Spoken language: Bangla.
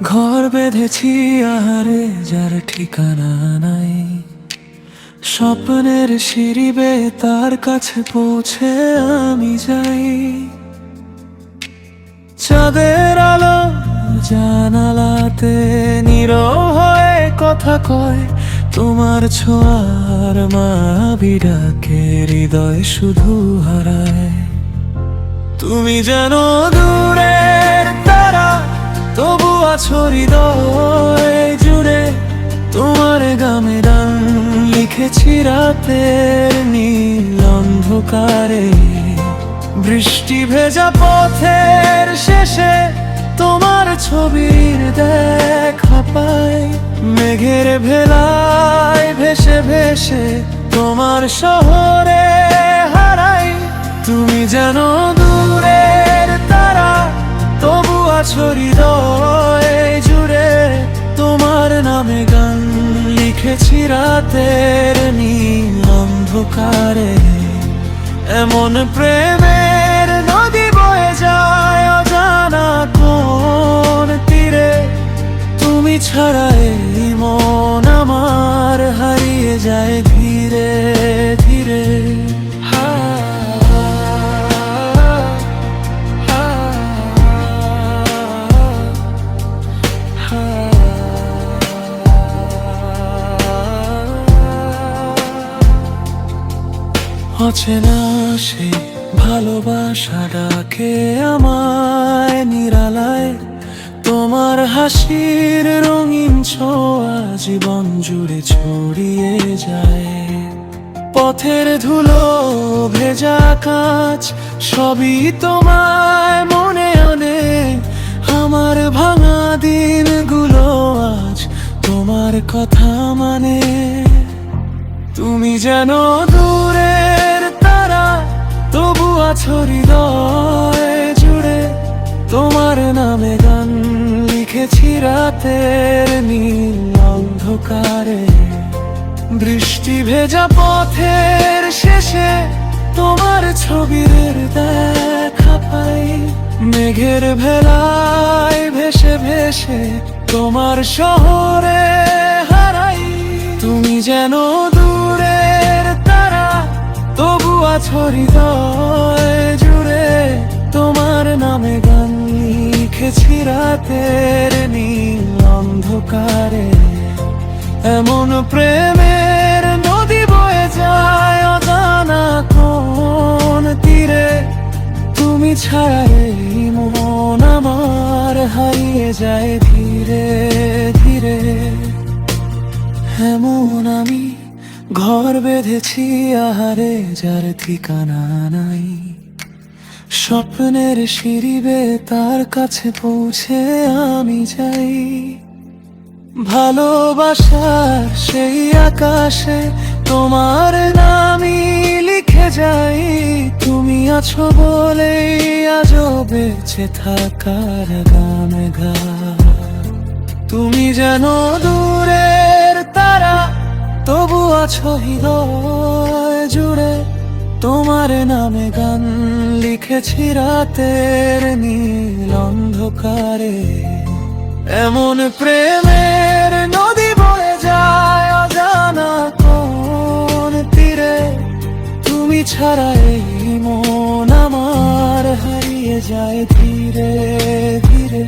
ঘর বেঁধেছি আহারে যার ঠিকানা নাই, স্বপ্নের সিঁড়ি বেয়ে তার কাছে পৌঁছে আমি যাই। চাঁদের আলো জানালাতে নীরব হয়ে কথা কয়, তোমার ছোঁয়ার মায়াবী ডাকে হৃদয় শুধু হারায়। তুমি যেন দূরের তারা, তবু আছো হৃদয় জুড়ে। তোমার গামে গান লিখেছি রাতের নীল অন্ধকারে। বৃষ্টি ভেজা পথের শেষে তোমার ছবির দেখা পাই। মেঘের ভেলায় ভেসে ভেসে তোমার শহরে হারাই। তুমি যেন দূরের তারা, তবু আছো হৃদয় জুড়ে। তোমার নামে গান লিখেছি রাতের নীল অন্ধকারে। এমন প্রেমের নদী বয়ে যায় অজানা কোন তীরে। তুমি ছাড়া এই মন আমার হারিয়ে যায় ধীরে ধীরে। অচেনা সে ভালোবাসা ডাকে আমায় নিরালায়। তোমার হাসির রঙিন ছোঁয়া জীবন জুড়ে ছড়িয়ে যায়। পথের ধুলো ভেজা কাঁচ সবই তোমায় মনে আনে। আমার ভাঙা দিনগুলো আজ তোমার কথা মানে। তুমি যেন দূরের তারা, তবু আছো হৃদয় জুড়ে। তোমার নামে গান লিখেছি রাতের নীল অন্ধকারে। বৃষ্টি ভেজা পথের শেষে তোমার ছবির দেখা পাই। মেঘের ভেলায় ভেসে ভেসে তোমার শহরে হারাই। তুমি যেন দূরের তারা, তবু আছো হৃদয় জুড়ে। তোমার নামে গান লিখেছি রাতের নীল অন্ধকারে। এমন প্রেমের নদী বয়ে যায় অজানা কোন তীরে। তুমি ছাড়া এই মন আমার হারিয়ে যায় ধীরে ধীরে। এমন আমি ঘর বেঁধেছি আহারে যার ঠিকানা নাই, স্বপ্নের সিঁড়ি বেয়ে তার কাছে পৌঁছে আমি যাই। ভালোবাসার সেই আকাশে তোমার নামই লিখে যাই। তুমি আছো বলেই আজও বেঁচে থাকার গানে গান। তুমি যেন দূরের তারা, তবু আছো হৃদয় জুড়ে। তোমার নামে গান লিখেছি রাতের নীল অন্ধকারে। এমন প্রেমের নদী বয়ে যায় অজানা কোন তীরে। তুমি ছাড়া এই মন আমার হারিয়ে যায় ধীরে ধীরে।